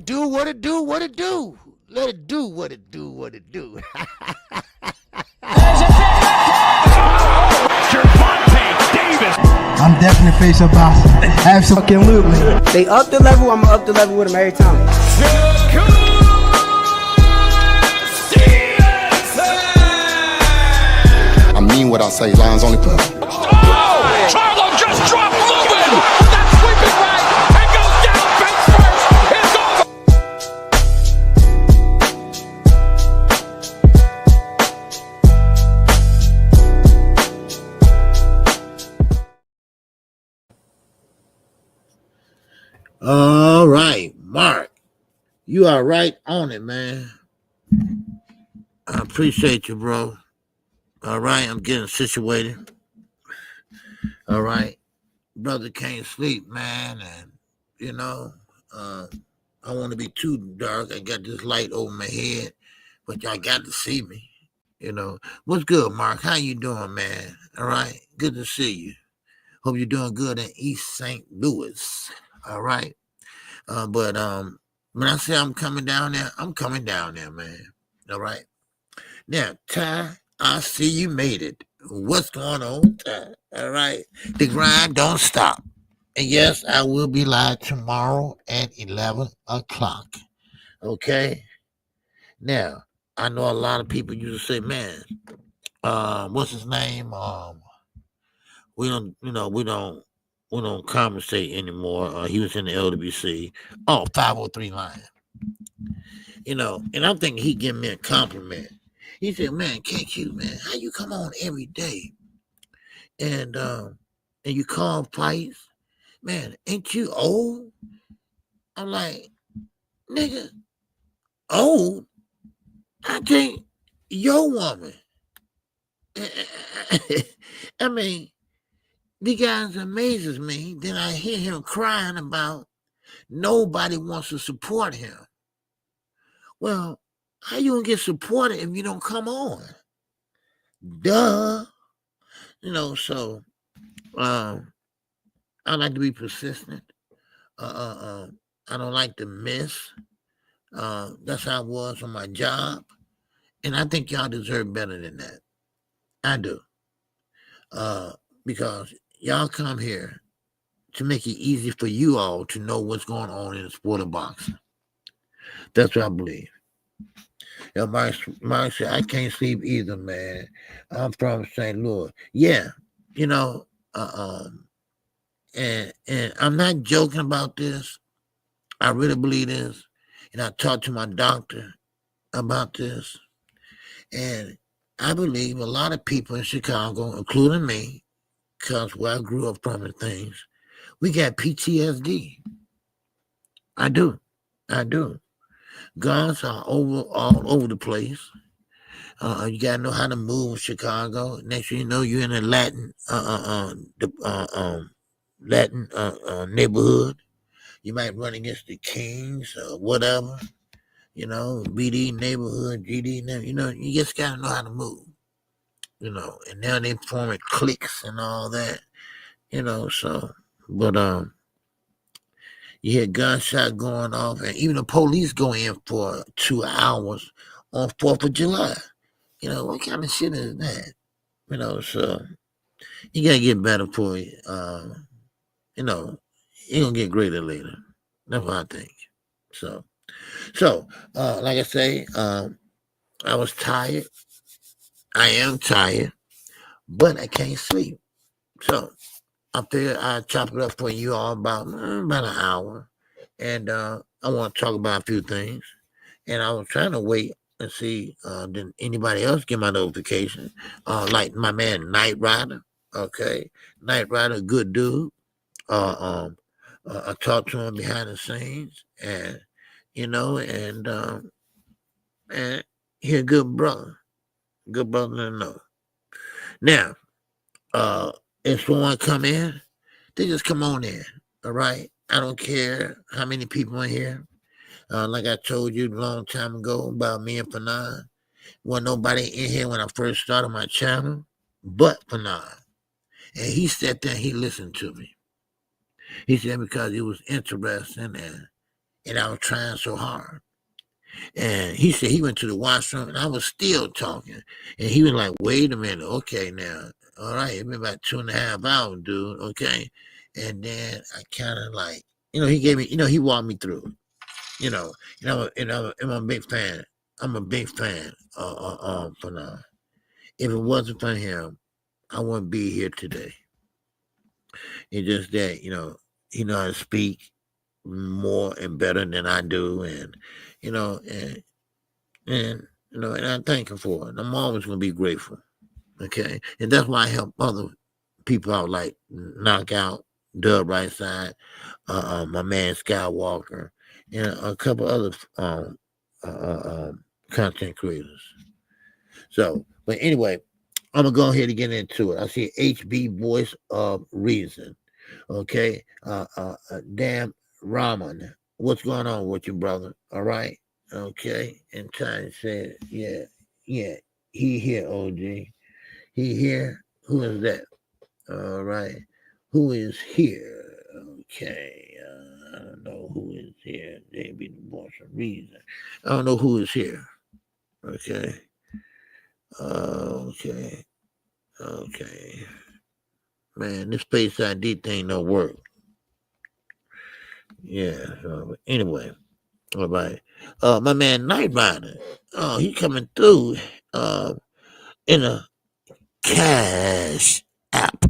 do what it do, what it do. Let it do what it do, what it do. I'm definitely face up boss. Absolutely. They up the level, I'm up the level with them every time. I mean what I say, lines only for Charlo just dropped Lubin with that sweeping right and goes down face first. It's over. All right, Mark. You are right on it, man. I appreciate you, bro. All right, I'm getting situated. All right. Brother can't sleep, man. And, you know, I want to be too dark. I got this light over my head, but y'all got to see me. You know, what's good, Mark? How you doing, man? All right. Good to see you. Hope you're doing good in East St. Louis. All right. But when I say I'm coming down there, I'm coming down there, man. All right. Now, Ty, I see you made it. What's going on, Ty? All right. The grind don't stop. And yes, I will be live tomorrow at 11 o'clock. Okay. Now, I know a lot of people used to say, man, what's his name? We don't conversate anymore. He was in the LWC. Oh, 503 line. You know, and I'm thinking he giving me a compliment. He said, man, KQ, man, how you come on every day and you call fights? Man, ain't you old? I'm like, nigga, old? I think your woman. I mean, the guy amazes me. Then I hear him crying about nobody wants to support him. Well, how you gonna get supported if you don't come on? Duh. You know, so I like to be persistent. I don't like to miss. That's how I was on my job. And I think y'all deserve better than that. I do. Because y'all come here to make it easy for you all to know what's going on in the sport of boxing. That's what I believe. You know, Mike said, I can't sleep either, man. I'm from St. Louis. Yeah, you know, and I'm not joking about this. I really believe this. And I talked to my doctor about this. And I believe a lot of people in Chicago, including me, because where I grew up from and things, we got PTSD. I do. Guns are all over the place. You gotta know how to move Chicago. Next thing you know, you're in a Latin neighborhood. You might run against the Kings or whatever. You know, BD neighborhood, GD neighborhood. You know, you just gotta know how to move. You know, and now they forming cliques and all that. You know, so but you hear gunshot going off, and even the police go in for 2 hours on 4th of July. You know, what kind of shit is that? You know, so you gotta get better for you. You know, you're gonna get greater later. That's what I think. So like I say, I was tired. I am tired, but I can't sleep. So I figured I'd chop it up for you all about an hour. And I want to talk about a few things. And I was trying to wait and see did anybody else get my notification. Like my man Knight Rider. Okay. Knight Rider, good dude. I talked to him behind the scenes, and you know, and he a good brother. Good brother to know. Now, if someone come in, they just come on in. All right. I don't care how many people in here. Like I told you a long time ago about me and Fanon. Wasn't nobody in here when I first started my channel, but Fanon. And he sat there and he listened to me. He said because it was interesting and and I was trying so hard. And he said he went to the washroom, and I was still talking. And he was like, wait a minute, okay now. All right, it's been about 2.5 hours, dude, okay? And then I kind of like, he gave me, he walked me through it. I'm a big fan. I'm a big fan for now. If it wasn't for him, I wouldn't be here today. It's just that, he know how to speak more and better than I do, and and I thank him for it. I'm always gonna be grateful. Okay, and that's why I help other people out, like Knockout, Dub Right Side, my man Skywalker, and a couple other content creators. So, but anyway, I'm gonna go ahead and get into it. I see HB Voice of Reason. Okay, damn Raman, what's going on with you, brother? All right, okay. And Ty said, yeah, he here, OG, he here. Who is that? All right, who is here? Okay, I don't know who is here. They be the voice of reason. I don't know who is here. Okay, okay. Man, this Face ID thing don't work. Yeah. Anyway, all right. My man Night Rider. Oh, he coming through. In a cash app.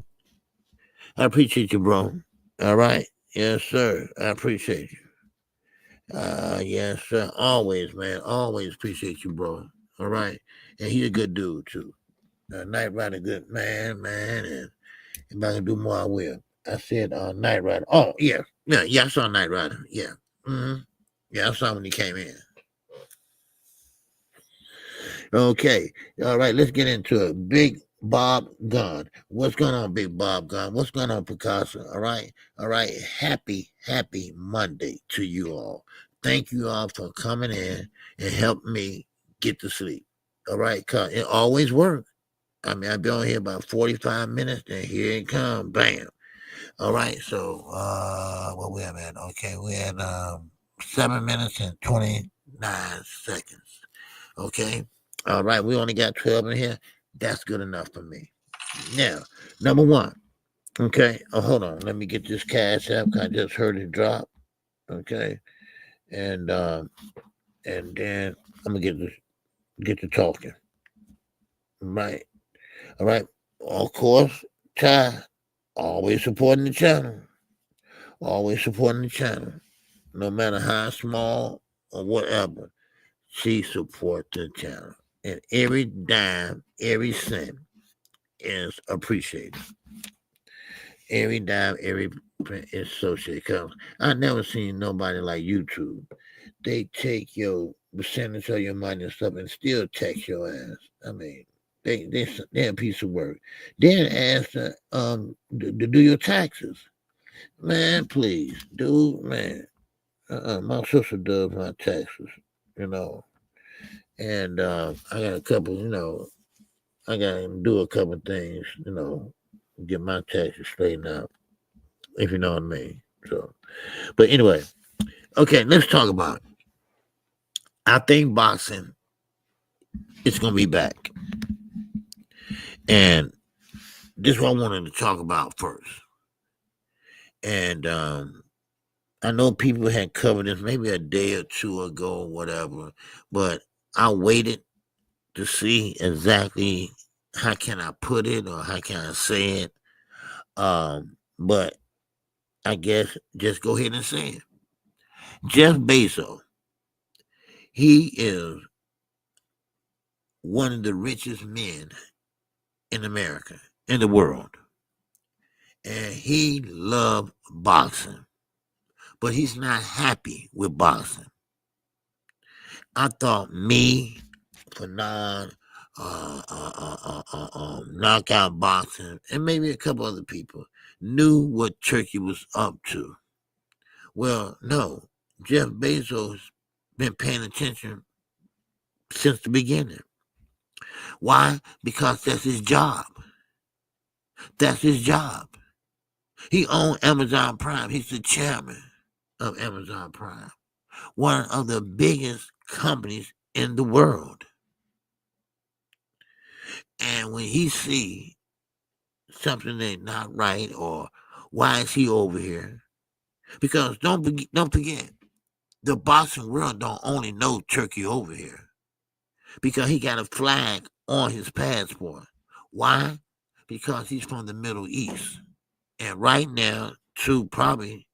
I appreciate you, bro. All right. Yes, sir. I appreciate you. Yes, sir. Always, man. Always appreciate you, bro. All right. And he's a good dude too. Night Rider, good man, and if I can do more, I will. I said Night Rider. Oh, yeah. I saw Night Rider. Yeah. Mm-hmm. Yeah, I saw when he came in. Okay. All right, let's get into it. Big Bob Gunn. What's going on, Big Bob Gunn? What's going on, Picasso? All right. Happy Monday to you all. Thank you all for coming in and helping me get to sleep. All right, because it always works. I mean, I've been on here about 45 minutes, and here it comes. Bam. All right, so what we have at? Okay, we had 7 minutes and 29 seconds. Okay. All right, we only got 12 in here. That's good enough for me. Now, number one. Okay. Oh, hold on. Let me get this cash app. I just heard it drop. Okay. And then I'm gonna get to talking. Right. All right. Of course, Ty, always supporting the channel. Always supporting the channel. No matter how small or whatever, she supports the channel. And every dime, every cent is appreciated. Every dime, every cent is associated. Because I never seen nobody like YouTube. They take your percentage of your money and stuff and still tax your ass. I mean, they're a piece of work. Then ask to do your taxes. Man, please, dude, man. My sister does my taxes, and I got a couple, I got to do a couple things, get my taxes straightened out, if you know what I mean. So, but anyway, okay, let's talk about it. I think boxing is going to be back. And this is what I wanted to talk about first. And I know people had covered this maybe a day or two ago or whatever, but I waited to see exactly how can I put it or how can I say it. But I guess just go ahead and say it. Jeff Bezos, he is one of the richest men in America, in the world. And he loved boxing. But he's not happy with boxing. I thought me, Fanon, Knockout Boxing, and maybe a couple other people knew what Turkey was up to. Well, no. Jeff Bezos been paying attention since the beginning. Why? Because that's his job. That's his job. He owns Amazon Prime. He's the chairman of Amazon Prime. one of the biggest companies in the world. And when he see something that's not right, or why is he over here? Because don't forget, the boxing world don't only know Turkey over here, because he got a flag on his passport. Why? Because he's from the Middle East. And right now, probably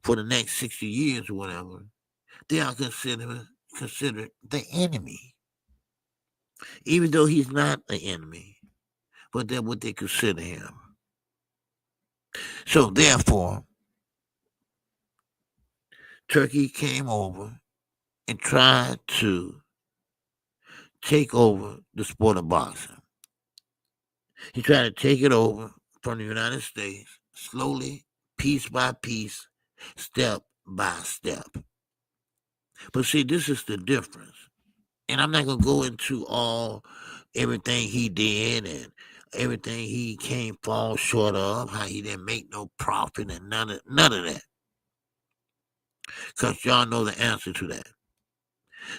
for the next 60 years or whatever, they are considered the enemy. Even though he's not an enemy, but that's what they consider him. So therefore, Turkey came over and tried to take over the sport of boxing. He tried to take it over from the United States, slowly, piece by piece, step by step. But see, this is the difference. And I'm not going to go into everything he did and everything he fall short of, how he didn't make no profit and none of that. Because y'all know the answer to that.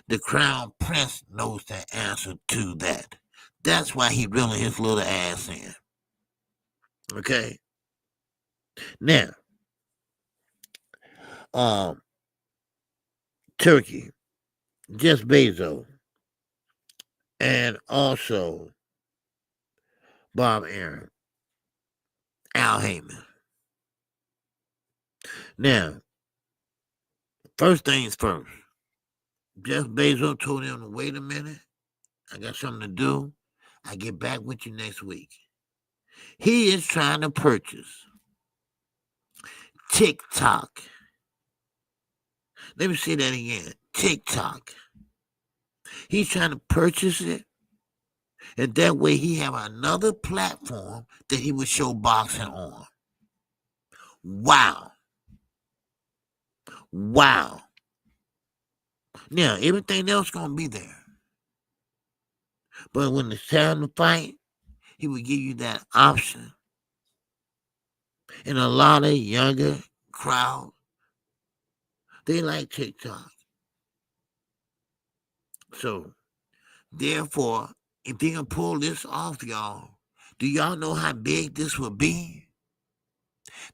The Crown Prince knows the answer to that. That's why he reeling his little ass in. Okay? Now, Turkey, Jeff Bezos, and also Bob Arum, Al Heyman. Now, first things first, Jeff Bezos told him to wait a minute. I got something to do. I'll get back with you next week. He is trying to purchase TikTok. Let me say that again. TikTok. He's trying to purchase it, and that way he have another platform that he would show boxing on. Wow. Now, everything else going to be there. But when it's time to fight, he would give you that option. And a lot of younger crowd, they like TikTok. So, therefore, if they can pull this off, y'all, do y'all know how big this would be?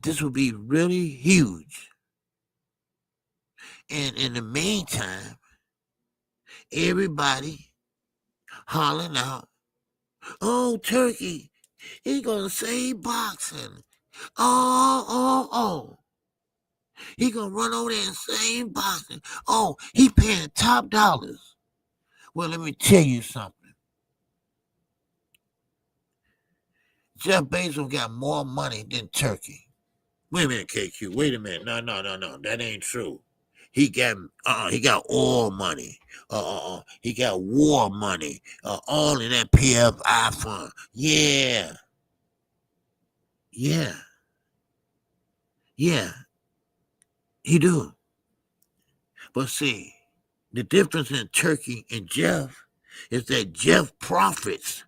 This would be really huge. And in the meantime, everybody hollering out, oh, Turkey, he gonna save boxing. Oh. He gonna run over there and save boxing. Oh, he paying top dollars. Well, let me tell you something. Jeff Bezos got more money than Turkey. Wait a minute, KQ. Wait a minute. No. That ain't true. He got oil money. He got war money. All in that PFI fund. Yeah. He do. But see, the difference in Turkey and Jeff is that Jeff profits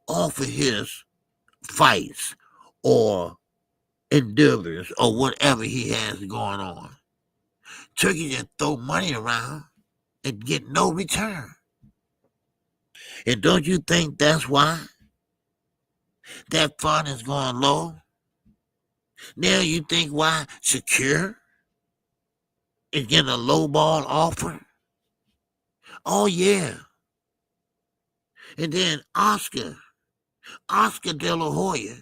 off of his fights or endeavors or whatever he has going on. Turkey just throw money around and get no return. And don't you think that's why that fund is going low? Now you think why Secure is getting a low ball offer? Oh, yeah. And then Oscar De La Hoya,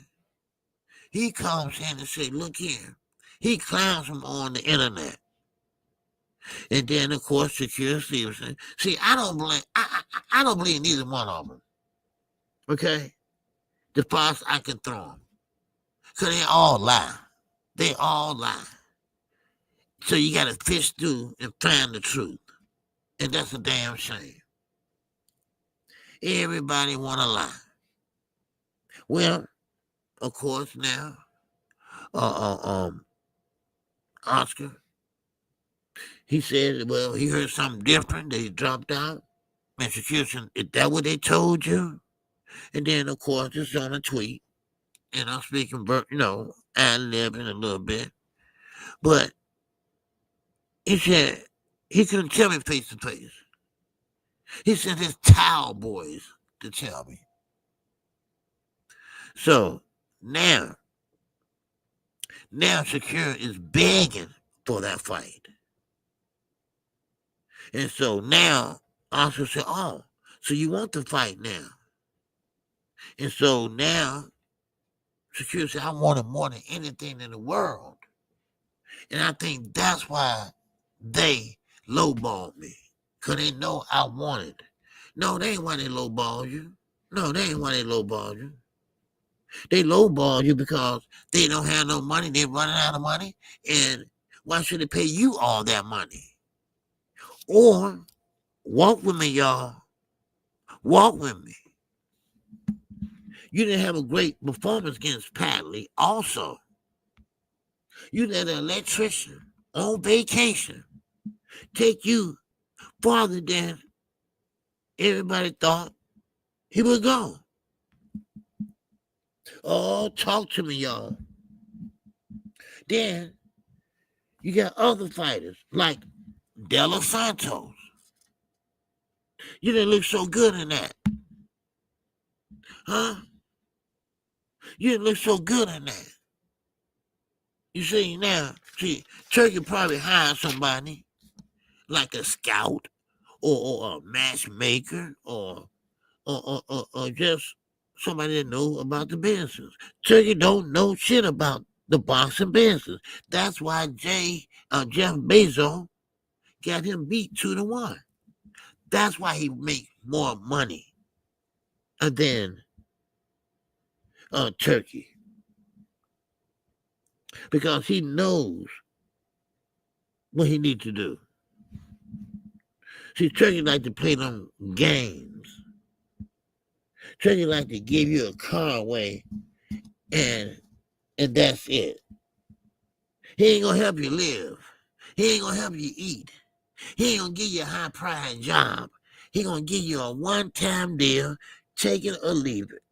he comes in and say, look here. He clowns him on the internet. And then, of course, Secure Stevenson. See, I don't believe neither one of them. Okay? The farthest I can throw them. Because they all lie. So you got to fish through and find the truth. And that's a damn shame. Everybody want to lie. Well, of course, now, Oscar, he said, well, he heard something different that he dropped out. Mr. Houston, is that what they told you? And then, of course, it's on a tweet. And I'm speaking, ad-libbing a little bit. But he said, he couldn't tell me face to face. He sent his towel boys to tell me. So now Shakur is begging for that fight. And so now Oscar said, oh, so you want the fight now? And so now Shakur said, I want it more than anything in the world. And I think that's why they lowballed me. Because they know I wanted. No, they ain't why they lowballed you. No, they ain't why they lowballed you. They lowball you because they don't have no money. They're running out of money. And why should they pay you all that money? Or walk with me, y'all. Walk with me. You didn't have a great performance against Padley. Also, you let an electrician on vacation take you farther than everybody thought he would go. Oh, talk to me, y'all. Then you got other fighters like De Los Santos. You didn't look so good in that. Huh? You didn't look so good in that. You see, now, Turkey probably hired somebody like a scout or a matchmaker or just somebody that knows about the business. Turkey don't know shit about the boxing business. That's why Jeff Bezos got him beat 2-1. That's why he make more money than Turkey. Because he knows what he needs to do. See, Turkey like to play them games. Turkey like to give you a car away and that's it. He ain't gonna help you live. He ain't gonna help you eat. He ain't gonna give you a high price job. He gonna give you a one-time deal, take it or leave it.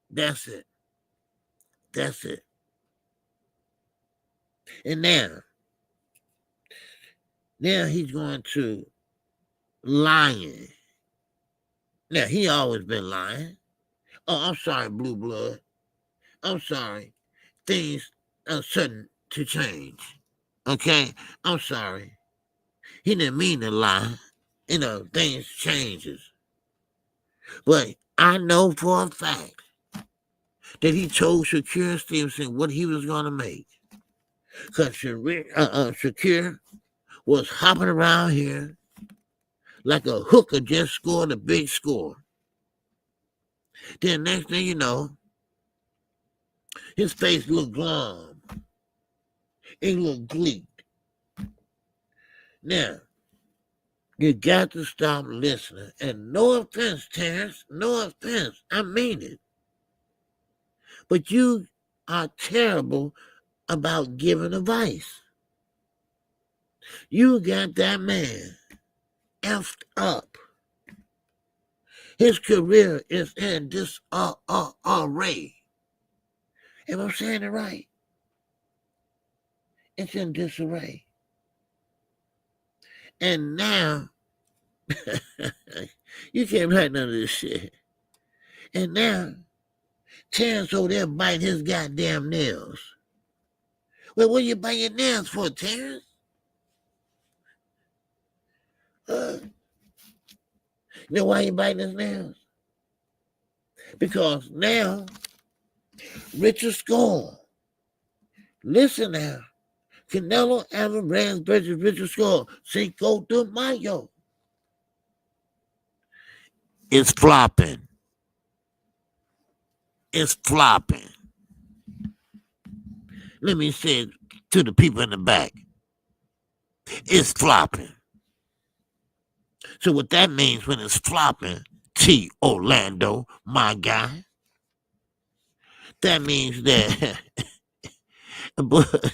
That's it. That's it. And now he's going to lying. Now, he always been lying. Oh, I'm sorry, Blue Blood. I'm sorry. Things are certain to change. Okay? I'm sorry. He didn't mean to lie. You know, things changes. But I know for a fact that he told Shakur Stevenson what he was going to make. Because Shakur was hopping around here like a hooker just scored a big score. Then next thing you know, his face looked glum. It looked bleak. Now, you got to stop listening. And no offense, Terrence, no offense. I mean it. But you are terrible about giving advice. You got that man effed up. His career is in disarray. Am I saying it right? It's in disarray. And now, you can't write none of this shit. And now, Terrence over there biting his goddamn nails. Well, what you bite your nails for, Terrence? You know why you biting his nails? Because now, Richard Score. Listen now. Canelo Alvarez versus Richard Score. Cinco de Mayo. It's flopping. It's flopping. Let me say it to the people in the back. It's flopping. So what that means when it's flopping, T. Orlando, my guy, that means that but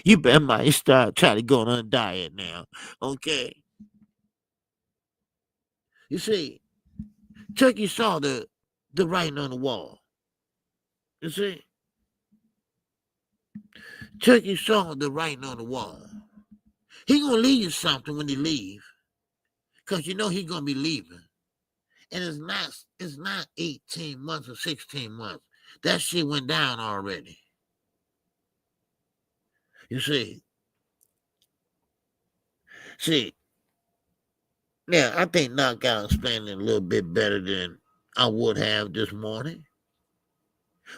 you better might start trying to go on a diet now, okay? You see, Turkey saw the writing on the wall. You see? Turkey saw the writing on the wall. He gonna leave you something when he leave, because you know he gonna be leaving. And it's not 18 months or 16 months. That shit went down already. You see, now I think Knockout explained it a little bit better than I would have this morning.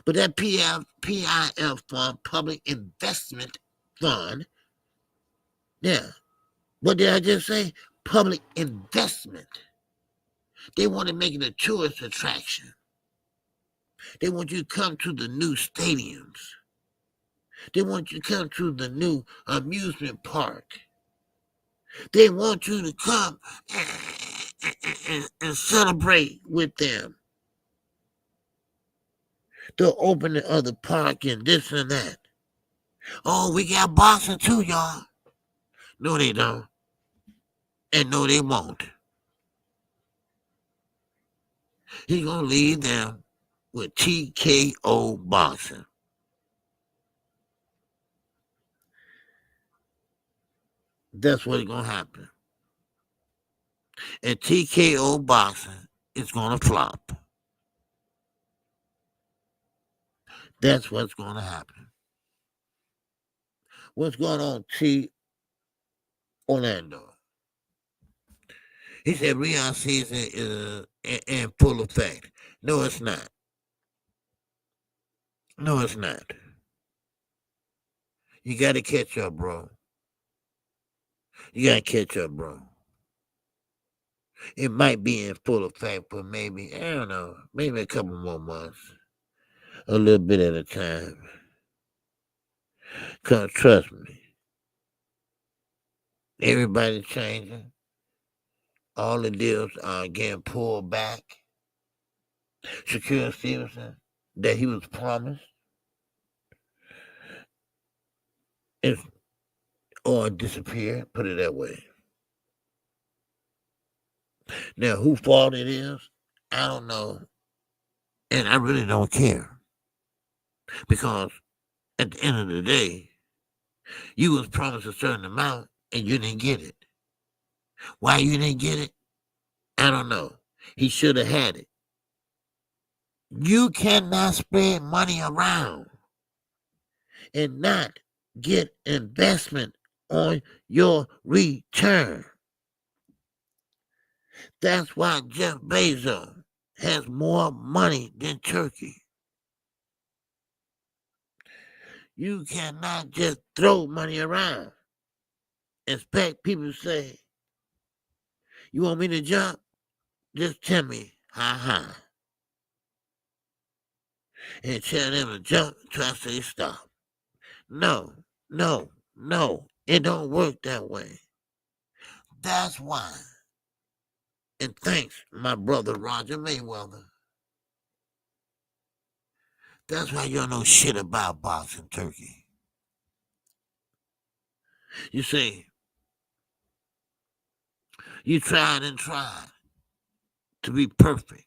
But that PIF fund, Public Investment Fund, yeah. What did I just say? Public investment. They want to make it a tourist attraction. They want you to come to the new stadiums. They want you to come to the new amusement park. They want you to come and celebrate with them. The opening of the park and this and that. Oh, we got boxing too, y'all. No, they don't. And no, they won't. He's going to leave them with TKO boxing. That's what's going to happen. And TKO boxing is going to flop. That's what's going to happen. What's going on, T. Orlando? He said Riyadh season is in full effect. No, it's not. No, it's not. You got to catch up, bro. You got to catch up, bro. It might be in full effect, but maybe, I don't know, maybe a couple more months. A little bit at a time. Because trust me, everybody's changing. All the deals are getting pulled back. Shakur Stevenson, that he was promised, or disappeared, put it that way. Now, whose fault it is, I don't know. And I really don't care. Because at the end of the day, you was promised a certain amount and you didn't get it. Why you didn't get it? I don't know. He should have had it. You cannot spread money around and not get investment on your return. That's why Jeff Bezos has more money than Turkey. You cannot just throw money around. Expect people to say, you want me to jump? Just tell me how high. And tell them to jump until I say stop. No. It don't work that way. That's why. And thanks, my brother Roger Mayweather. That's why you don't know shit about boxing, Turkey. You see, you tried and tried to be perfect.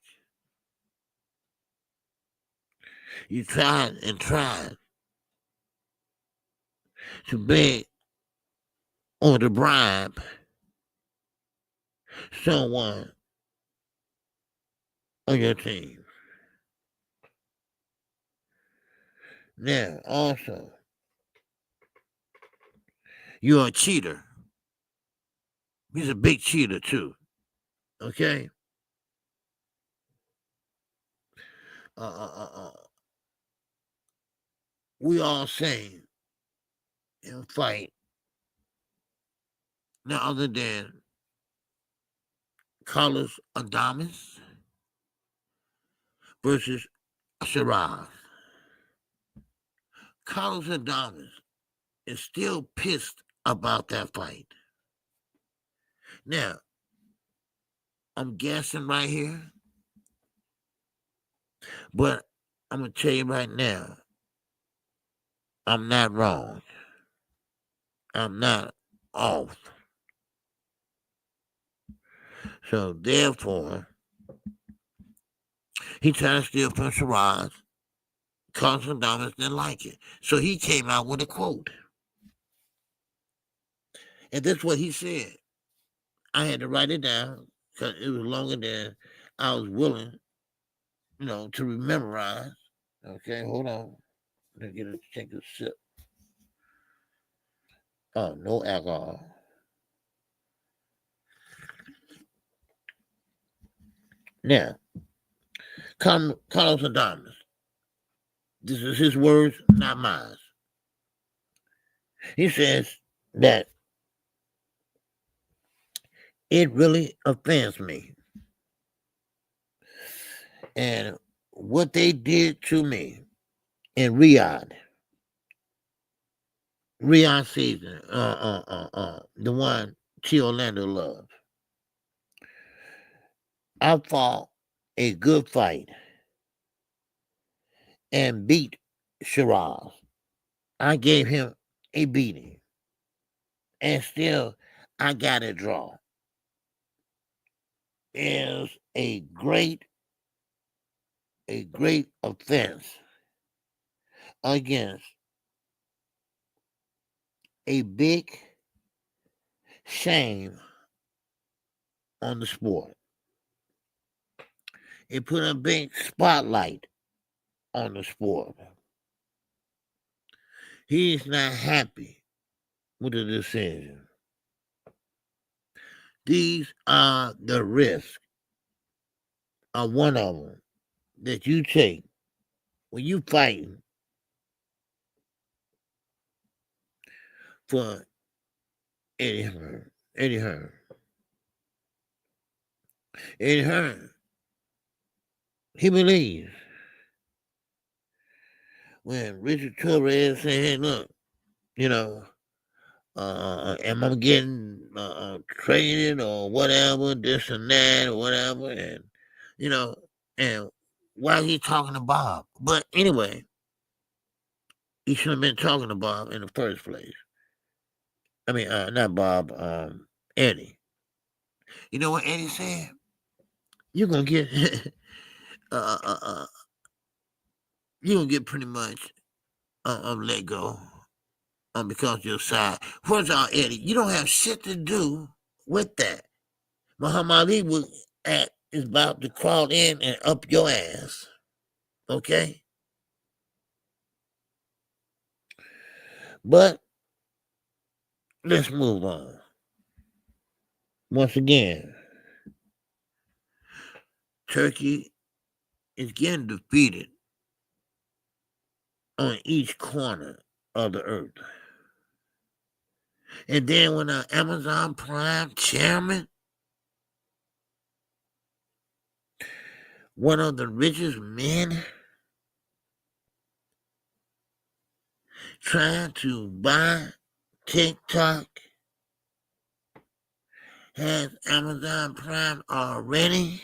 You tried and tried to beg or to bribe someone on your team. Now, also, you're a cheater. He's a big cheater, too. Okay? We all same in fight. None other than Carlos Adames versus Shiraz. Carlos Adames is still pissed about that fight. Now, I'm guessing right here, but I'm going to tell you right now, I'm not wrong. I'm not off. So, therefore, he tried to steal from Shiraz. Carlos Adames didn't like it. So he came out with a quote. And that's what he said. I had to write it down because it was longer than I was willing, to memorize. Okay, hold on. Let me take a sip. Oh, no alcohol. Now, Carlos Adames. This is his words, not mine. He says that it really offends me. And what they did to me in Riyadh season, the one T. Orlando loved. I fought a good fight and beat Shiraz. I gave him a beating. And still, I got a draw. Is a great offense against a big shame on the sport. It put a big spotlight on the sport. He's not happy with the decision. These are the risks, one of them, that you take when you fighting for Eddie Hearn. Eddie Hearn, he believes when Richard Torres said, hey, look, am I getting traded or whatever, this and that or whatever, and, and why he talking to Bob? But anyway, he should have been talking to Bob in the first place. I mean, not Bob, Eddie. You know what Eddie said? You're going to get, you're going to get pretty much let go because your side. First of all, Eddie, you don't have shit to do with that. Muhammad Ali is about to crawl in and up your ass. Okay? But let's move on. Once again, Turkey is getting defeated on each corner of the earth. And then when the Amazon Prime chairman, one of the richest men, trying to buy TikTok, has Amazon Prime already.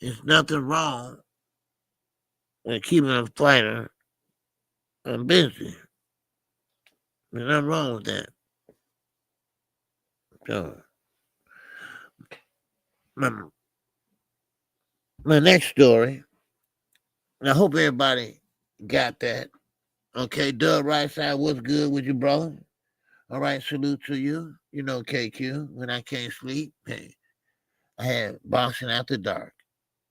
There's nothing wrong with keeping a fighter busy. There's nothing wrong with that. So, my next story, and I hope everybody got that. Okay, Doug Right Side, what's good with you, brother? All right, salute to you. You know KQ, when I can't sleep, hey, I had boxing after dark.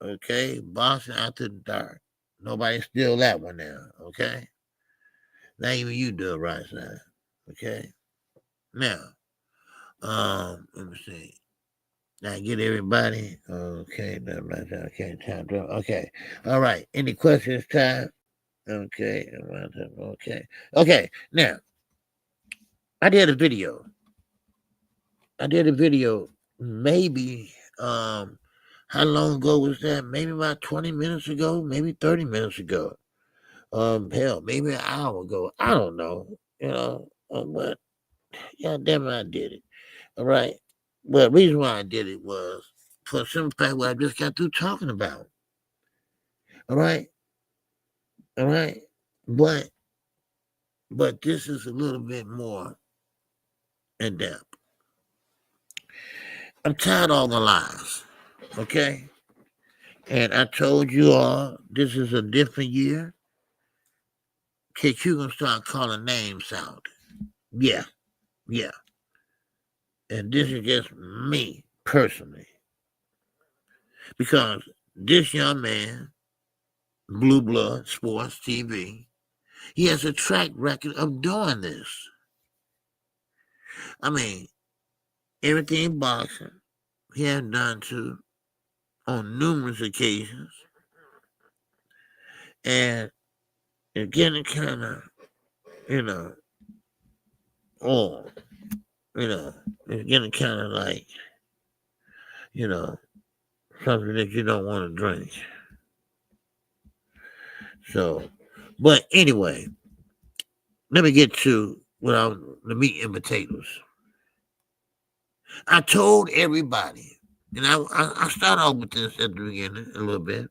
Okay, boxing after dark. Nobody steal that one now, okay? Not even you, Doug Right Side. Okay? Now, let me see. Now get everybody. Okay, okay, time. Okay. All right. Any questions, time? Okay. Okay. Now, I did a video. Maybe how long ago was that? Maybe about 20 minutes ago, maybe 30 minutes ago. Hell, maybe an hour ago. I don't know. But yeah, damn it, I did it. All right. Well, the reason why I did it was for some fact what I just got through talking about. All right. But this is a little bit more in depth. I'm tired of all the lies. Okay. And I told you all this is a different year. KQ gonna start calling names out. Yeah. And this is just me personally. Because this young man, Blue Blood Sports TV, he has a track record of doing this. I mean, everything boxing, he has done to on numerous occasions. And it's getting kind of, old. It's getting kind of like, something that you don't want to drink. So, but anyway, let me get to the meat and potatoes. I told everybody, and I start off with this at the beginning a little bit.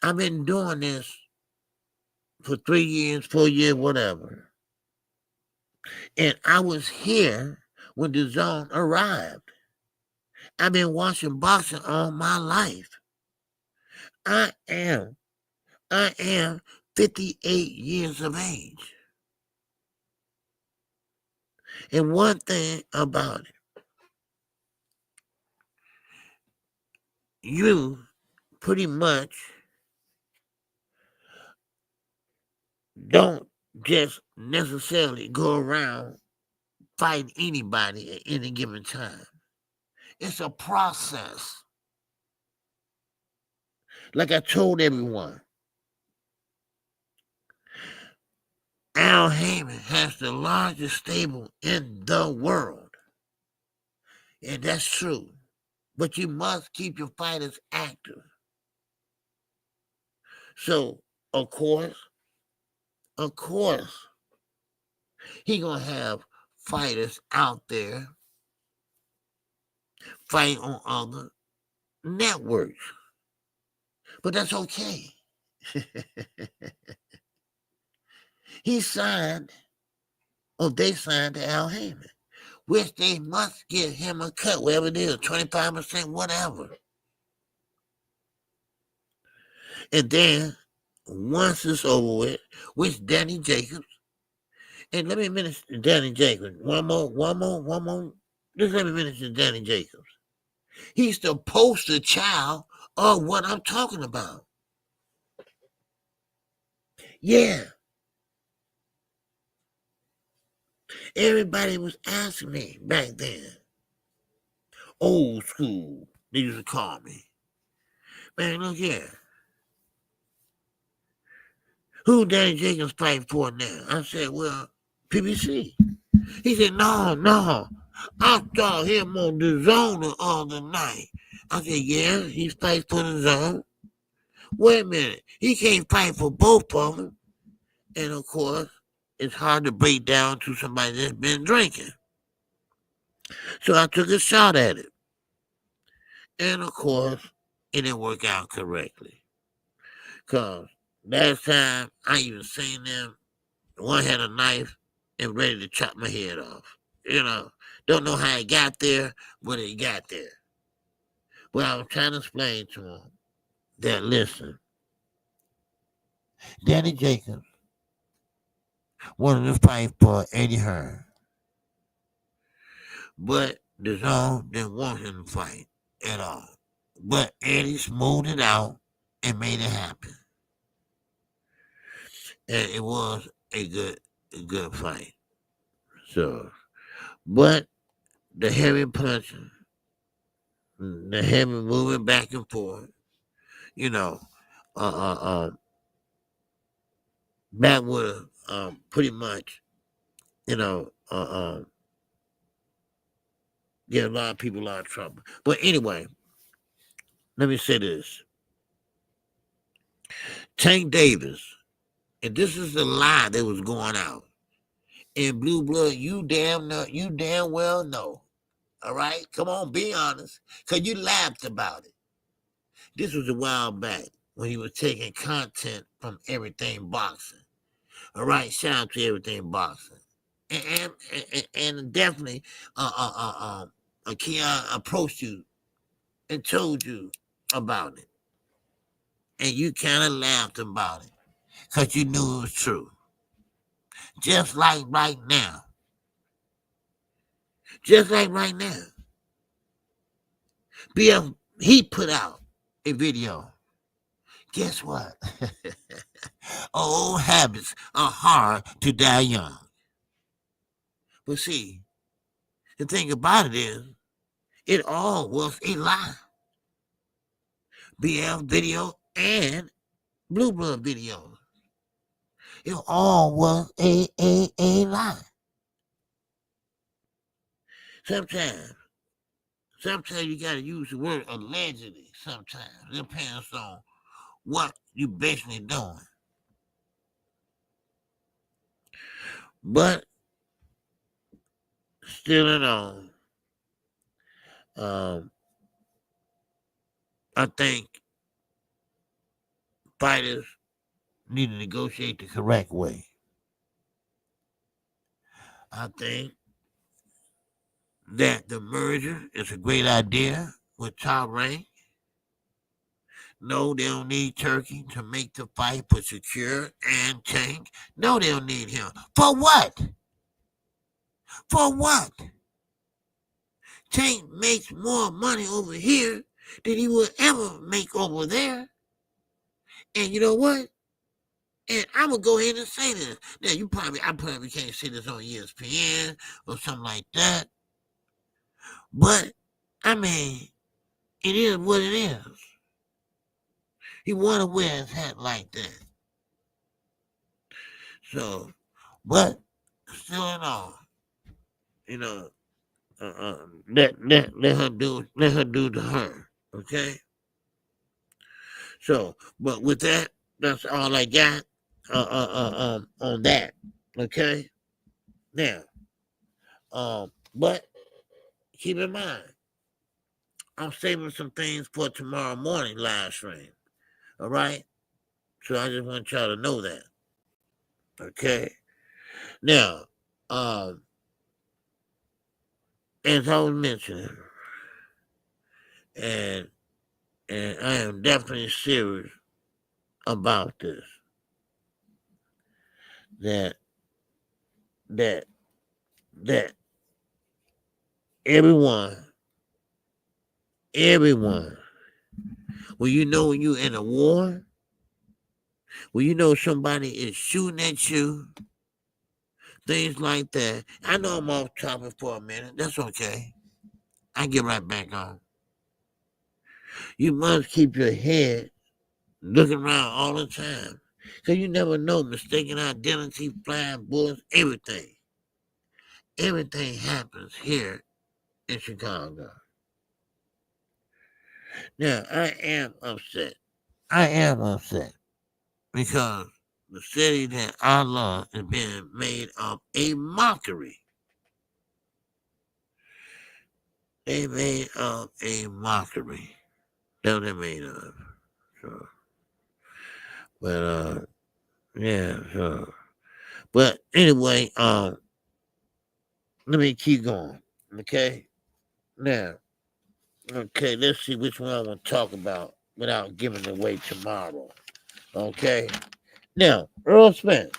I've been doing this for 3 years, 4 years, whatever. And I was here when the zone arrived. I've been watching boxing all my life. I am 58 years of age. And one thing about it, you pretty much don't just necessarily go around fighting anybody at any given time. It's a process. Like I told everyone, Al Heyman has the largest stable in the world. And that's true. But you must keep your fighters active. So, of course, he gonna have fighters out there fighting on other networks. But that's okay. They signed to Al Heyman, which they must give him a cut, whatever it is, 25%, whatever. And then, once it's over with Danny Jacobs, and let me finish Danny Jacobs. One more. Just let me finish Danny Jacobs. He's the poster child of what I'm talking about. Yeah. Everybody was asking me back then. Old school, they used to call me. Man, look here. Who Danny Jacobs fighting for now? I said, well, PBC. He said, no. I saw him on the zone the other night. I said, yeah, he's fighting for the zone. Wait a minute. He can't fight for both of them. And, of course, it's hard to break down to somebody that's been drinking. So I took a shot at it. And, of course, it didn't work out correctly. Because last time I even seen them, one had a knife and ready to chop my head off. Don't know how it got there, but it got there. But I was trying to explain to him that, listen, Danny Jacobs wanted to fight for Eddie Hearn, but the zone didn't want him to fight at all. But Eddie smoothed it out and made it happen. And it was a good fight. So, but the heavy punching, the heavy moving back and forth, that would pretty much, get a lot of people out of trouble. But anyway, let me say this. Tank Davis, and this is the lie that was going out. In Blue Blood, you damn well know. All right? Come on, be honest. Because you laughed about it. This was a while back when he was taking content from Everything Boxing. All right? Shout out to Everything Boxing. And definitely, Keon approached you and told you about it. And you kind of laughed about it. because you knew it was true. Just like right now. Just like right now. BF, he put out a video. Guess what? Old habits are hard to die young. But see, the thing about it is, it all was a lie. BF video and Blue Blood video. It all was a lie. Sometimes you gotta use the word allegedly sometimes. It depends on what you basically doing. But still in all, I think fighters need to negotiate the correct way. I think that the merger is a great idea with Top Rank. No, they don't need Turkey to make the fight for Secure and Tank. No, they don't need him. For what? For what? Tank makes more money over here than he would ever make over there. And you know what? And I'm going to go ahead and say this. Now, I probably can't say this on ESPN or something like that. But, I mean, it is what it is. He want to wear his hat like that. So, but still in all, you know, let her do to her, okay? So, but with that, that's all I got on that, okay? Now, but keep in mind, I'm saving some things for tomorrow morning live stream, all right? So I just want y'all to know that, okay? Now, as I was mentioning, and I am definitely serious about this, that everyone, when you're in a war, when you know somebody is shooting at you, things like that. I know I'm off topic for a minute. That's okay. I get right back on. You must keep your head looking around all the time. Because you never know, mistaken identity, flying bullets, everything. Everything happens here in Chicago. Now, I am upset. Because the city that I love is being made of a mockery. They made of a mockery. That's what they made of. So, but yeah, so, but anyway, let me keep going. Okay. Now, okay, let's see which one I want to talk about without giving away tomorrow. Okay. Now, Earl Spence.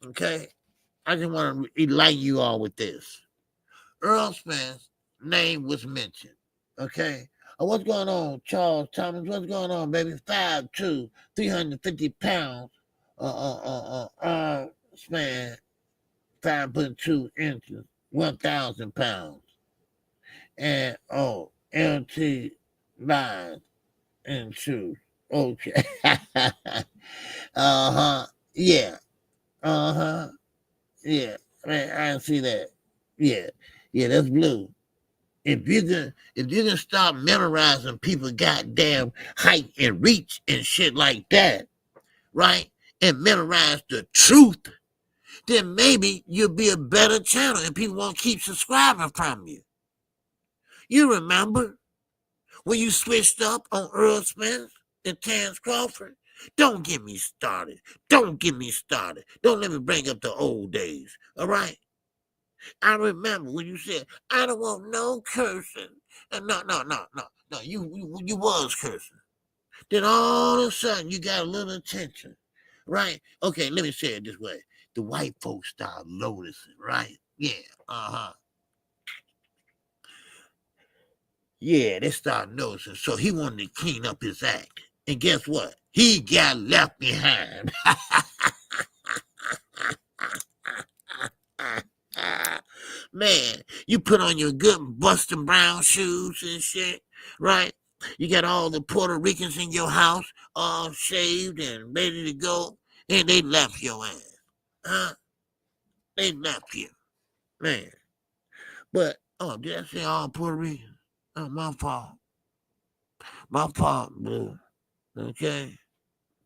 Okay. I just want to enlighten you all with this. Earl Spence name was mentioned. Okay. What's going on, Charles Thomas? What's going on, baby? 5'2", 350 pounds. Span 5'2" 1,000 pounds. And LT lines and shoes. Okay. Yeah. Yeah. Man, I see that. Yeah. Yeah, that's blue. If you can stop memorizing people goddamn height and reach and shit like that, right? And memorize the truth, then maybe you'll be a better channel and people won't keep subscribing from you. You remember when you switched up on Earl Spence and Terrence Crawford? Don't get me started. Don't let me bring up the old days, all right? I remember when you said, I don't want no cursing. No, you was cursing. Then all of a sudden you got a little attention. right? Okay, let me say it this way. The white folks start noticing, right? Yeah, yeah, they start noticing. So he wanted to clean up his act. And guess what? He got left behind. Man, you put on your good Buster Brown shoes and shit, right? You got all the Puerto Ricans in your house, all shaved and ready to go, and they left your ass. Huh? They left you. Man. But, oh, did I say all Puerto Ricans? Oh, my fault. My fault, Blue. Okay?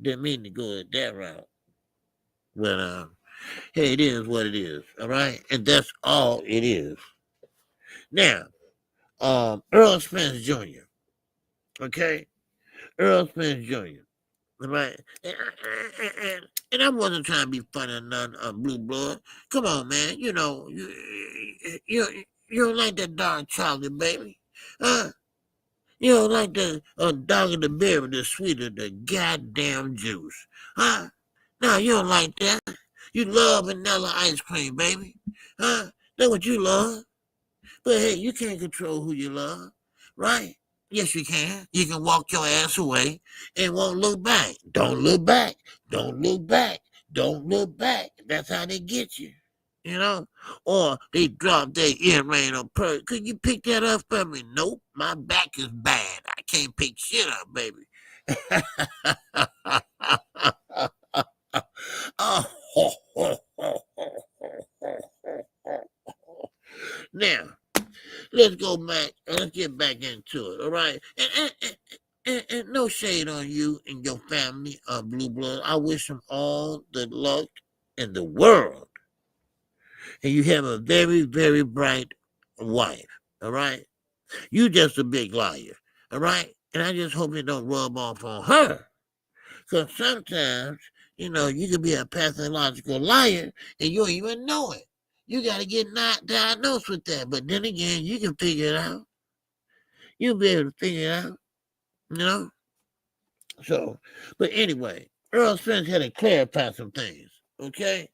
Didn't mean to go that route. But, hey, it is what it is, all right? And that's all it is. Now, Earl Spence Jr., okay? Earl Spence Jr., all right? And I wasn't trying to be funny or nothing, Blue Blood. Come on, man. You know, you don't like that dark chocolate, baby. You don't like the dog of the berry, the sweeter, the goddamn juice. Huh? No, you don't like that. You love vanilla ice cream, baby. Huh? That's what you love. But hey, you can't control who you love, right? Yes, you can. You can walk your ass away and won't look back. Don't look back. Don't look back. Don't look back. That's how they get you. You know? Or they drop their earring or purse. Could you pick that up for me? Nope. My back is bad. I can't pick shit up, baby. Now, let's go back and let's get back into it, all right? And no shade on you and your family, Blue Blood. I wish them all the luck in the world. And you have a very, very bright wife, all right? You just a big liar, all right? And I just hope it don't rub off on her. Because sometimes, you know, you can be a pathological liar and you don't even know it. You got to get not diagnosed with that. But then again, you can figure it out. You'll be able to figure it out, you know? So, but anyway, Earl Spence had to clarify some things, okay?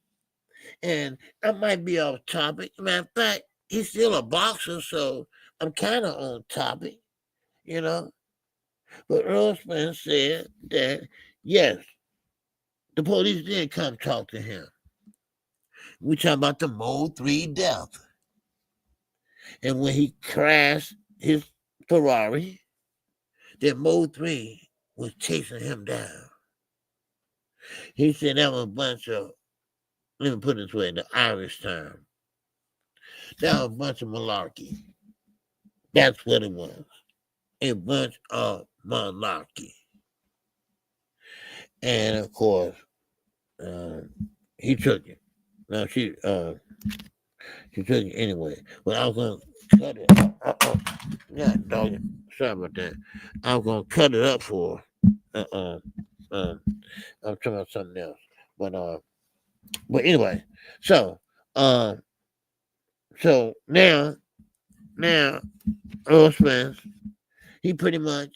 And I might be off topic. Matter of fact, he's still a boxer, so I'm kind of on topic, you know? But Earl Spence said that, yes, the police did come talk to him. We talking about the Mode 3 death. And when he crashed his Ferrari, that Mode 3 was chasing him down. He said that was a bunch of, let me put it this way, the Irish term. That was a bunch of malarkey. That's what it was. A bunch of malarkey. And of course, he took it. Now she took it anyway. But I was gonna cut it. Yeah, dog. Sorry about that. I was gonna cut it up for her. I'm talking about something else. But anyway, so now Earl Spence, he pretty much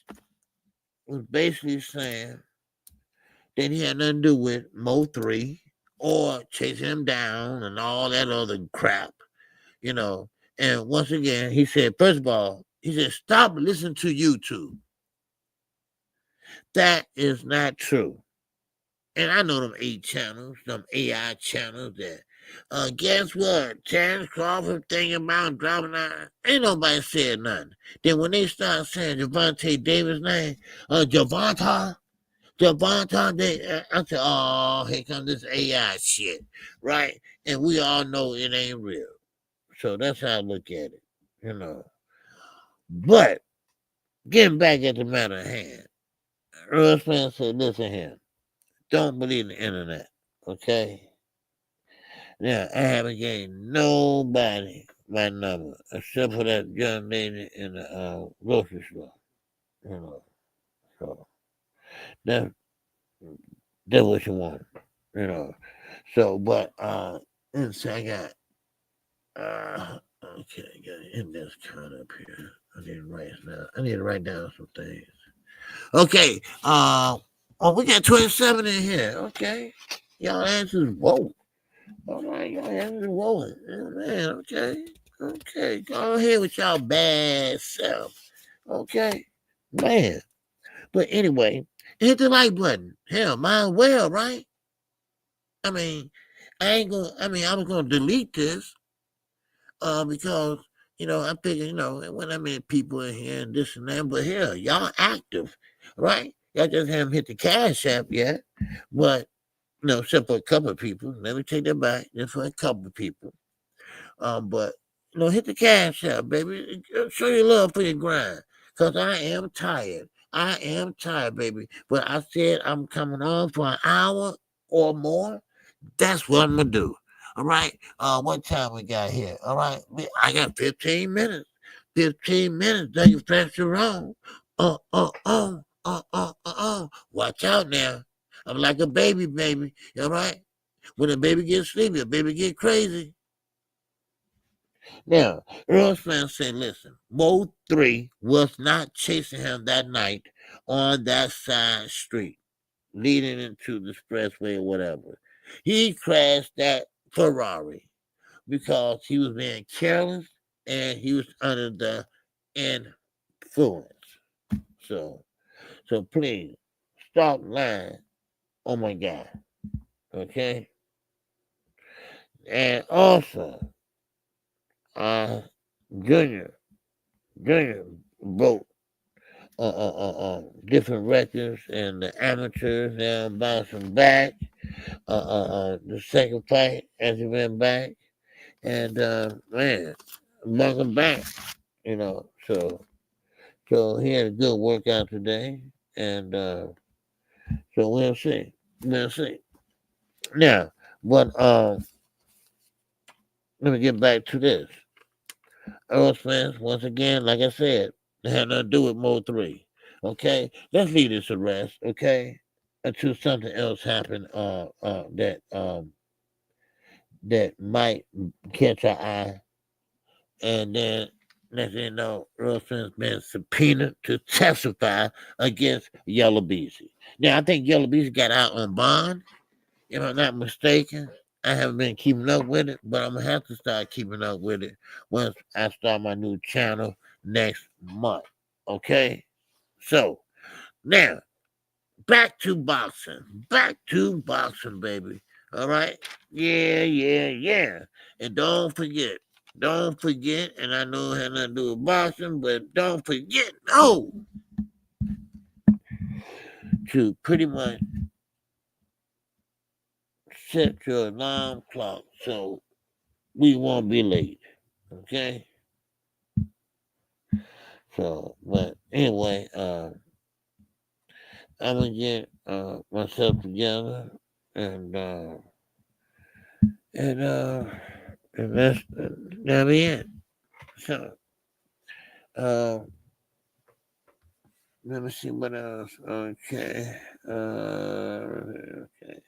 was basically saying that he had nothing to do with Mo 3 or chasing him down and all that other crap, you know. And once again, he said, first of all, he said, stop listening to YouTube. That is not true. And I know them 8 channels, them AI channels that, guess what? Terrence Crawford thinking about dropping out. Ain't nobody said nothing. Then when they start saying Javante Davis' name, Javante, I said, oh, here comes this AI shit, right? And we all know it ain't real. So that's how I look at it, you know. But getting back at the matter at hand, Earl Spence said, listen here, don't believe the internet, okay? Now, I haven't gained nobody my number except for that young lady in the grocery store, you know. So that's what you want, you know. So, but and so I got okay, I got an index card up here. I need to write down some things. Okay, Oh, we got 27 in here. Okay. Y'all answers whoa. All right, y'all answers rolling. Oh, man, okay. Okay. Go ahead with y'all bad self. Okay. Man. But anyway, hit the like button. Hell, mine well, right? I mean, I was gonna delete this, because, I figure, when I'm in people in here and this and that, but hell, y'all active, right? Y'all just haven't hit the cash app yet. But, except for a couple of people. Let me take that back. Just for a couple of people. But hit the cash app, baby. Show your love for your grind. Cause I am tired. I am tired, baby. But I said I'm coming on for an hour or more. That's what I'm gonna do. All right. What time we got here? All right. I got 15 minutes. 15 minutes. Then you fast your own. Watch out now. I'm like a baby, baby. All right. When a baby gets sleepy, a baby get crazy. Now, Earl Spence said, listen, Mo 3 was not chasing him that night on that side street leading into the expressway or whatever. He crashed that Ferrari because he was being careless and he was under the influence. So please stop lying. Oh my God. Okay? And also, Junior broke different records and the amateurs now bouncing back. The second fight as he went back, and man, welcome back. So he had a good workout today, and so we'll see. We'll see. Now, but let me get back to this. Earl Spence, once again, like I said, it had nothing to do with Mo 3. Okay? Let's leave this arrest, okay? Until something else happen that might catch our eye. And then next thing you know, Earl Spence been subpoenaed to testify against Yellow Beezy. Now I think Yellow Beezy got out on bond, if I'm not mistaken. I haven't been keeping up with it, but I'm gonna have to start keeping up with it once I start my new channel next month. Okay? So now back to boxing. Back to boxing, baby. All right? Yeah. And don't forget, and I know it had nothing to do with boxing, but don't forget, to pretty much set your alarm clock so we won't be late. Okay? So, but anyway, I'm gonna get myself together and that'll be it. So, let me see what else. Okay. Okay.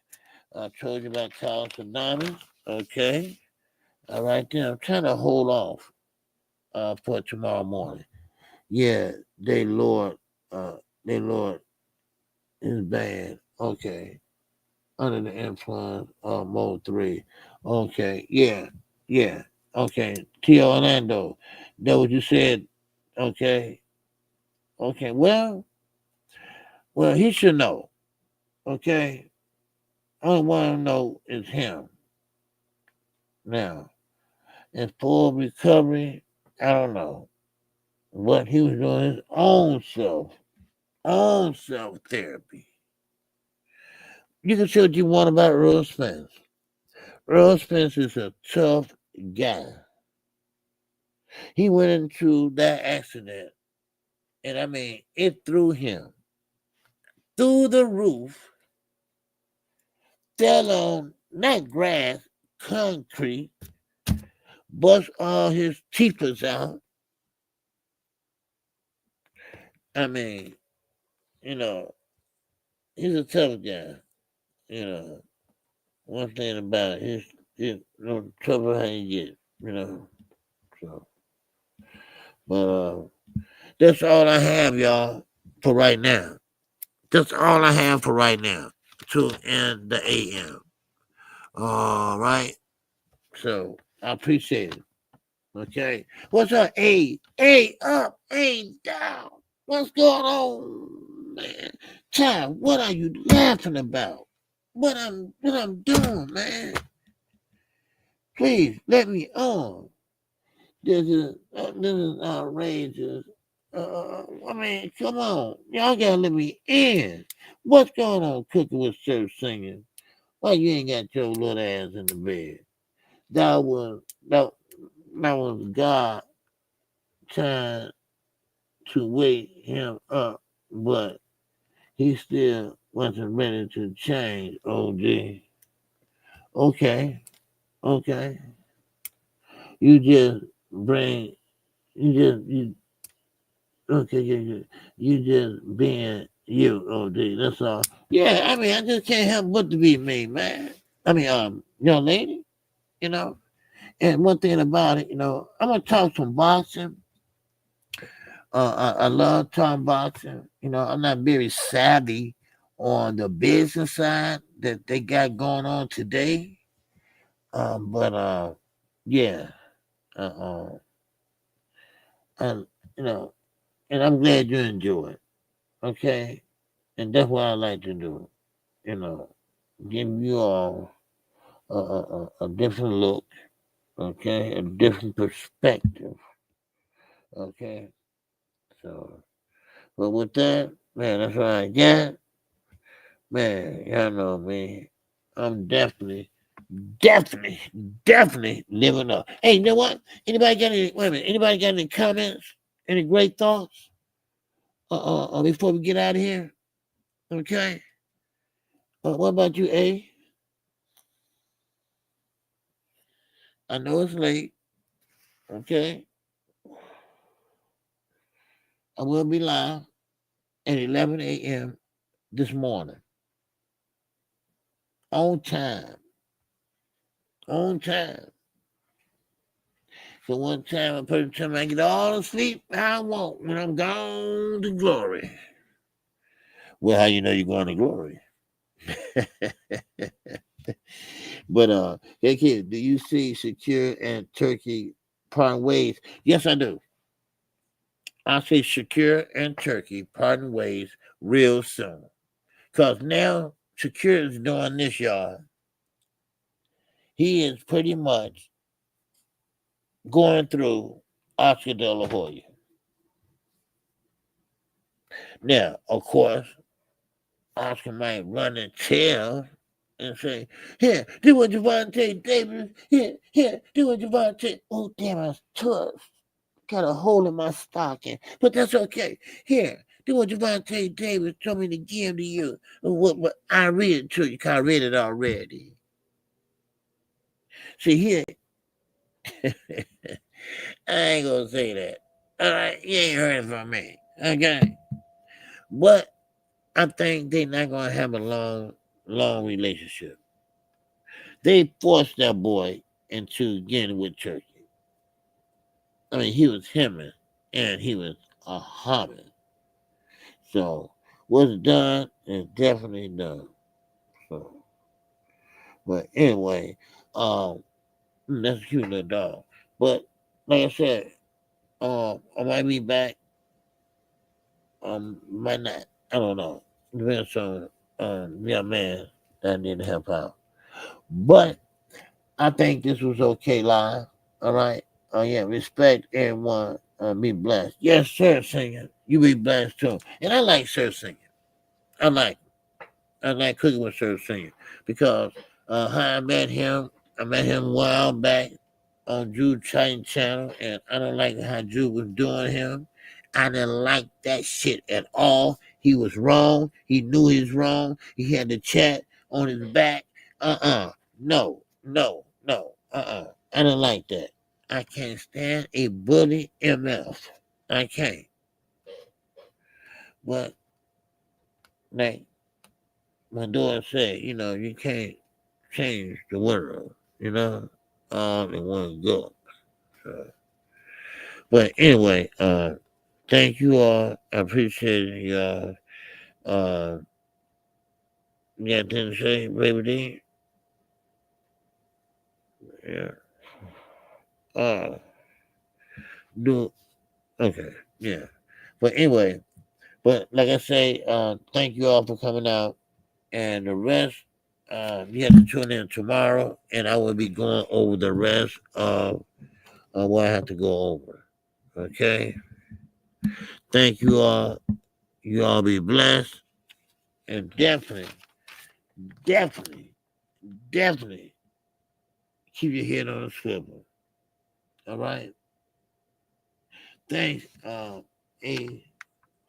I told you about Carl Tsunami. Okay. All right then. I'm trying to hold off for tomorrow morning. Yeah, they lowered his band. Okay. Under the influence of Mode 3. Okay. Yeah. Okay. T. Orlando. That what you said. Okay. Okay. Well, he should know. Okay. Only one I know is him. Now, in full recovery, I don't know what he was doing his own self therapy. You can say what you want about Earl Spence. Earl Spence is a tough guy. He went into that accident, and I mean, it threw him through the roof, fell on not grass, concrete, bust all his teeth out. I mean, he's a tough guy. One thing about it, he's no trouble how you get. So, but that's all I have, y'all, for right now. That's all I have for right now to end the AM. All right. So I appreciate it. Okay. What's up? A up, A down. What's going on, man? Child, what are you laughing about? What I'm doing, man? Please let me on. This is outrageous. I mean, come on, y'all gotta let me in. What's going on, cooking with church singing? Why you ain't got your little ass in the bed? That was God trying to wake him up, but he still wasn't ready to change. OG. Okay. You just bring you okay, you just being you, OG. That's all. Yeah, I mean I just can't help but to be me, man. I mean, young lady, you know. And one thing about it, I'm gonna talk some boxing. I love talking boxing. I'm not very savvy on the business side that they got going on today. But yeah, uh, and and I'm glad you enjoy it. Okay, and that's what I like to do. Give you all a different look. Okay, a different perspective. Okay, so but with that, man, that's what I got. Man, y'all know me. I'm definitely living up. Hey, you know what? Anybody got any? Wait a minute. Anybody got any comments? Any great thoughts? Before we get out of here, okay. What about you, A? I know it's late. Okay, I will be live at 11 a.m. this morning. On time. On time. So one time a person tell me I get all the sleep I want when I'm gone to glory. Well, how you know you're going to glory? But hey kid, do you see Shakir and Turkey parting ways? Yes, I do. I see Shakir and Turkey parting ways real soon. Cause now Shakir is doing this, y'all. He is pretty much going through Oscar De La Hoya. Now, of course, Oscar might run and tell and say, here, do what Javante Davis, here, do what Javante. Oh, damn, I was tough. Got a hole in my stocking, but that's okay. Here, do what Javante Davis told me to give to you. What I read it to you, because I read it already. See, here, I ain't going to say that. All right, you ain't heard it from me. Okay? But I think they're not going to have a long relationship. They forced that boy into getting with Turkey. I mean, he was hemming and he was a hobbit. So what's done is definitely done. So, but anyway, that's a cute little dog. But like I said, I might be back. Might not. I don't know. Depends on young man that I need to help out. But I think this was okay live. All right. Oh yeah, respect everyone. Be blessed. Yes, sir, singing. You be blessed too. And I like Sir singing. I like cooking with Sir singing because how I met him a while back on Jude Titan channel, and I don't like how Jude was doing him. I didn't like that shit at all. He was wrong. He knew he was wrong. He had the chat on his back. No. I don't like that. I can't stand a bully MF. I can't. But like my daughter said, you can't change the world, all in one go. So, but anyway, thank you all. I appreciate y'all. You got anything to say, Baby D? Yeah. Do okay. Yeah. But anyway, but like I say, thank you all for coming out. And the rest, you have to tune in tomorrow, and I will be going over the rest of what I have to go over. Okay. Thank you all. You all be blessed, and definitely keep your head on a swivel. All right. Thanks, A,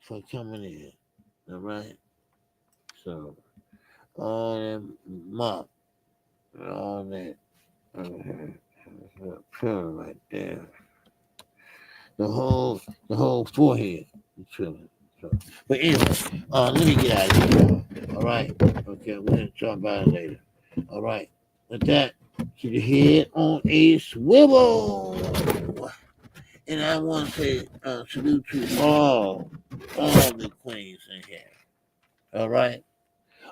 for coming in. All right. So, all that mop, all that pillar right there, the whole forehead, chilling. So, but anyway, let me get out of here. All right. Okay, we're gonna talk about it later. All right. With that, keep your head on a swivel. And I want to say salute to all the queens in here. All right.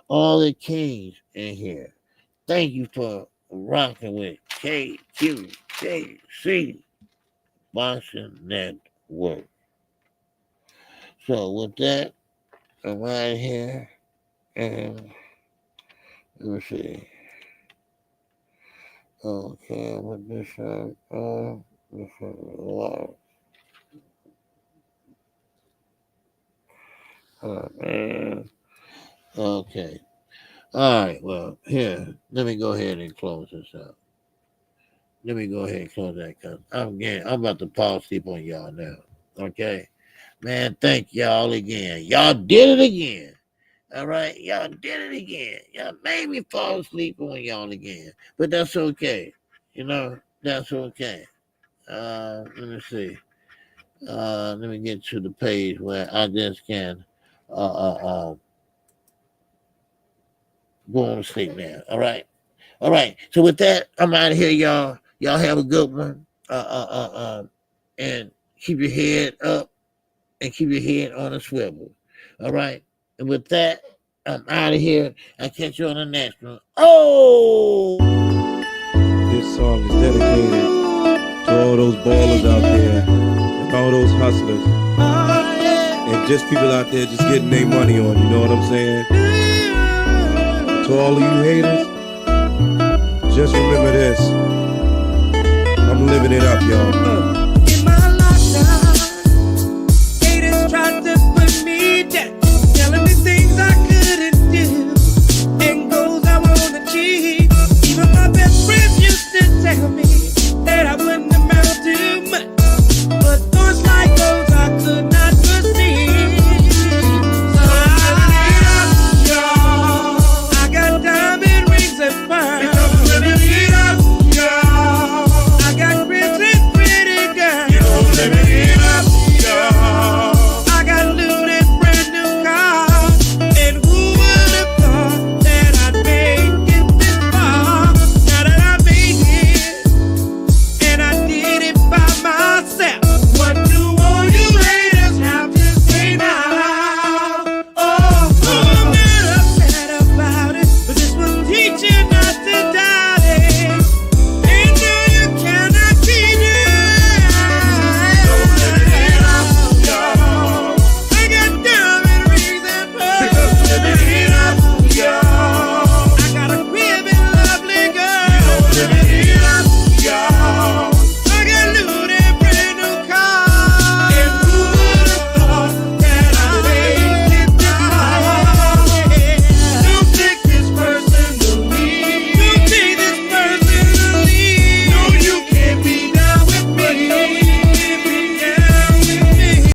All the kings in here. Thank you for rocking with KQKC Boxing Network. So with that, I'm out of here. And let me see. Okay, with this one, this one, wow. Man. Okay. All right. Well, here, let me go ahead and close this out. Let me go ahead and close that because I'm about to fall asleep on y'all now. Okay. Man, thank y'all again. Y'all did it again. All right. Y'all did it again. Y'all made me fall asleep on y'all again. But that's okay. You know, that's okay. Let me see. Let me get to the page where I just can go on to sleep now. All right. All right. So with that, I'm out of here, y'all. Y'all have a good one. And keep your head up and keep your head on a swivel. All right. And with that, I'm out of here. I'll catch you on the next one. Oh! This song is dedicated to all those ballers out there and all those hustlers and just people out there just getting their money on, you know what I'm saying? To all of you haters, just remember this. I'm living it up, y'all.